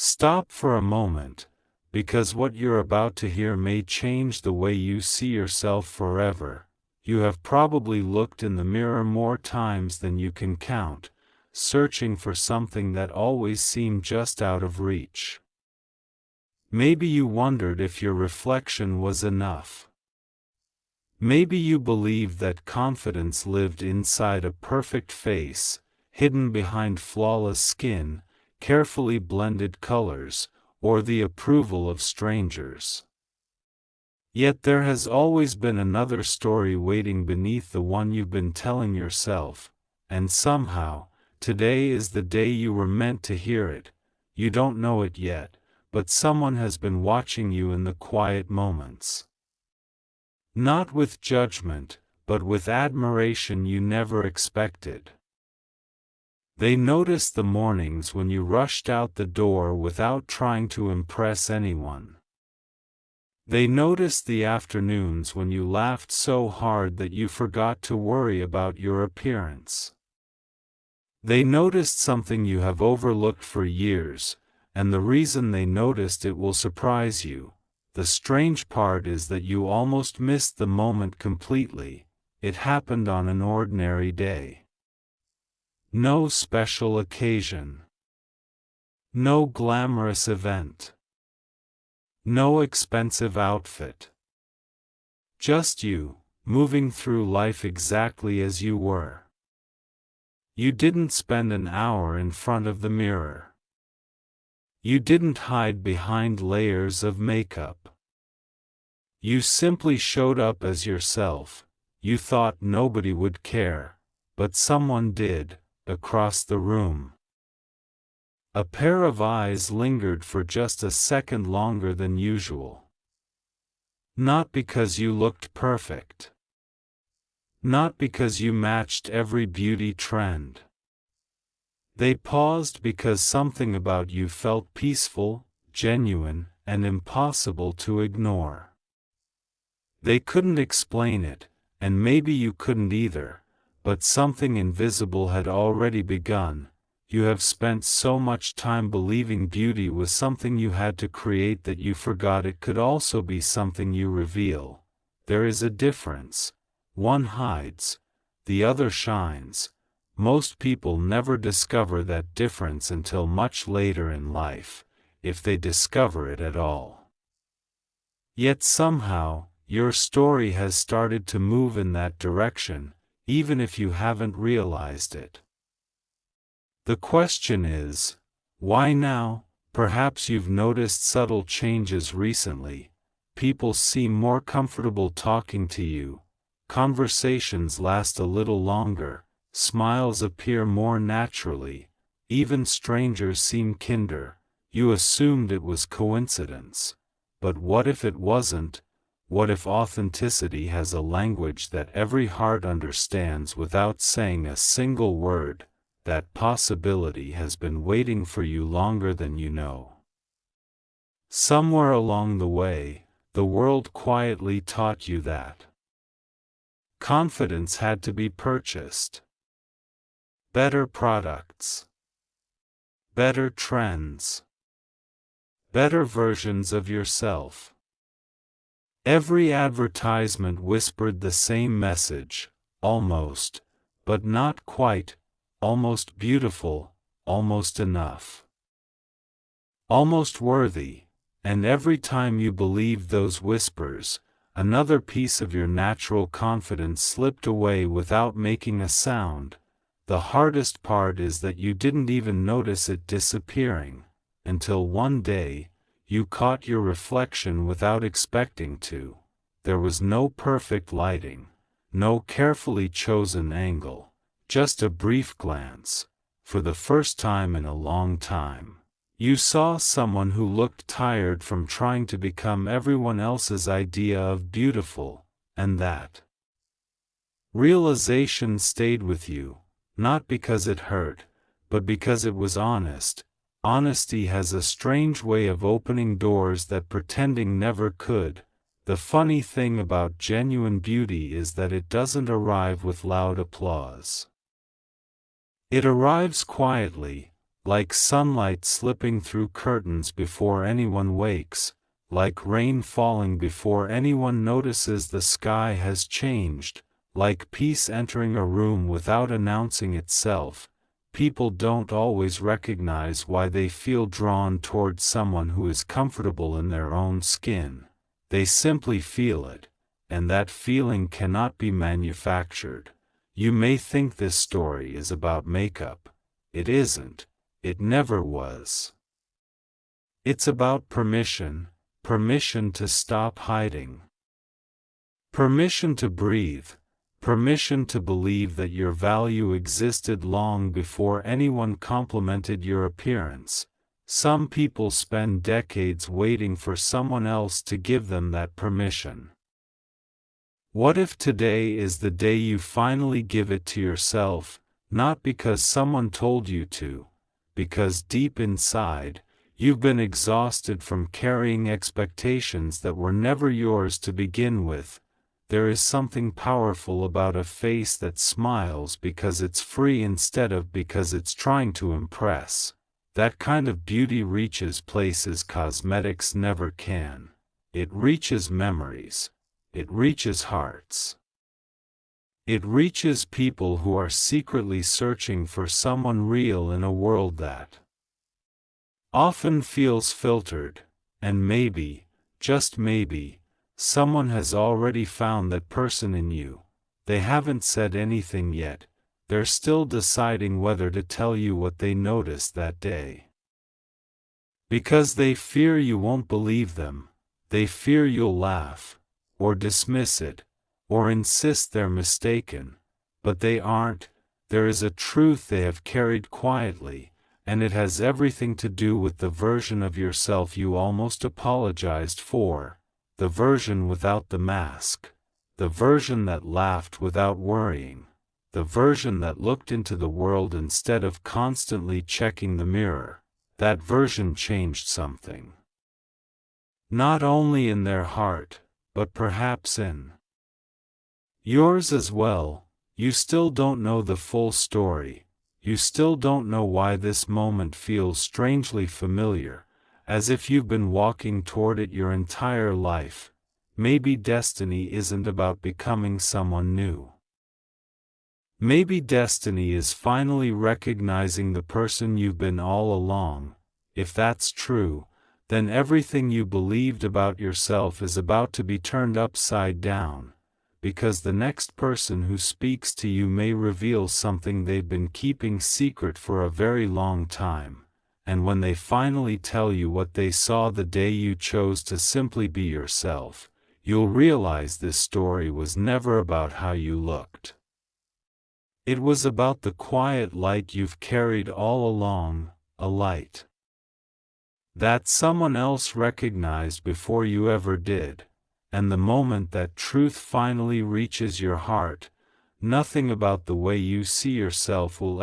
Stop for a moment, because what you're about to hear may change the way you see yourself forever. You have probably looked in the mirror more times than you can count, searching for something that always seemed just out of reach. Maybe you wondered if your reflection was enough. Maybe you believed that confidence lived inside a perfect face, hidden behind flawless skin, carefully blended colors, or the approval of strangers. Yet there has always been another story waiting beneath the one you've been telling yourself, and somehow, today is the day you were meant to hear it. You don't know it yet, but someone has been watching you in the quiet moments. Not with judgment, but with admiration you never expected. They noticed the mornings when you rushed out the door without trying to impress anyone. They noticed the afternoons when you laughed so hard that you forgot to worry about your appearance. They noticed something you have overlooked for years, and the reason they noticed it will surprise you. The strange part is that you almost missed the moment completely. It happened on an ordinary day. No special occasion. No glamorous event. No expensive outfit. Just you, moving through life exactly as you were. You didn't spend an hour in front of the mirror. You didn't hide behind layers of makeup. You simply showed up as yourself. You thought nobody would care, but someone did, across the room. A pair of eyes lingered for just a second longer than usual. Not because you looked perfect. Not because you matched every beauty trend. They paused because something about you felt peaceful, genuine, and impossible to ignore. They couldn't explain it, and maybe you couldn't either, but something invisible had already begun. You have spent so much time believing beauty was something you had to create that you forgot it could also be something you reveal. There is a difference. One hides, the other shines. Most people never discover that difference until much later in life, if they discover it at all. Yet somehow, your story has started to move in that direction, even if you haven't realized it. The question is, why now? Perhaps you've noticed subtle changes recently. People seem more comfortable talking to you. Conversations last a little longer. Smiles appear more naturally. Even strangers seem kinder. You assumed it was coincidence. But what if it wasn't? What if authenticity has a language that every heart understands without saying a single word? That possibility has been waiting for you longer than you know. Somewhere along the way, the world quietly taught you that confidence had to be purchased. Better products. Better trends. Better versions of yourself. Every advertisement whispered the same message, almost, but not quite, almost beautiful, almost enough. Almost worthy, and every time you believed those whispers, another piece of your natural confidence slipped away without making a sound. The hardest part is that you didn't even notice it disappearing, until one day, you caught your reflection without expecting to. There was no perfect lighting, no carefully chosen angle, just a brief glance. For the first time in a long time, you saw someone who looked tired from trying to become everyone else's idea of beautiful, and that realization stayed with you, not because it hurt, but because it was honest. Honesty has a strange way of opening doors that pretending never could. The funny thing about genuine beauty is that it doesn't arrive with loud applause. It arrives quietly, like sunlight slipping through curtains before anyone wakes, like rain falling before anyone notices the sky has changed, like peace entering a room without announcing itself. People don't always recognize why they feel drawn toward someone who is comfortable in their own skin. They simply feel it, and that feeling cannot be manufactured. You may think this story is about makeup. It isn't. It never was. It's about permission, permission to stop hiding. Permission to breathe, permission to believe that your value existed long before anyone complimented your appearance. Some people spend decades waiting for someone else to give them that permission. What if today is the day you finally give it to yourself, not because someone told you to, because deep inside, you've been exhausted from carrying expectations that were never yours to begin with. There is something powerful about a face that smiles because it's free instead of because it's trying to impress. That kind of beauty reaches places cosmetics never can. It reaches memories. It reaches hearts. It reaches people who are secretly searching for someone real in a world that often feels filtered, and maybe, just maybe, someone has already found that person in you. They haven't said anything yet. They're still deciding whether to tell you what they noticed that day. Because they fear you won't believe them, they fear you'll laugh, or dismiss it, or insist they're mistaken. But they aren't. There is a truth they have carried quietly, and it has everything to do with the version of yourself you almost apologized for, the version without the mask, the version that laughed without worrying, the version that looked into the world instead of constantly checking the mirror. That version changed something. Not only in their heart, but perhaps in yours as well. You still don't know the full story. You still don't know why this moment feels strangely familiar, as if you've been walking toward it your entire life. Maybe destiny isn't about becoming someone new. Maybe destiny is finally recognizing the person you've been all along. If that's true, then everything you believed about yourself is about to be turned upside down, because the next person who speaks to you may reveal something they've been keeping secret for a very long time, and when they finally tell you what they saw the day you chose to simply be yourself, you'll realize this story was never about how you looked. It was about the quiet light you've carried all along, a light that someone else recognized before you ever did, and the moment that truth finally reaches your heart, nothing about the way you see yourself will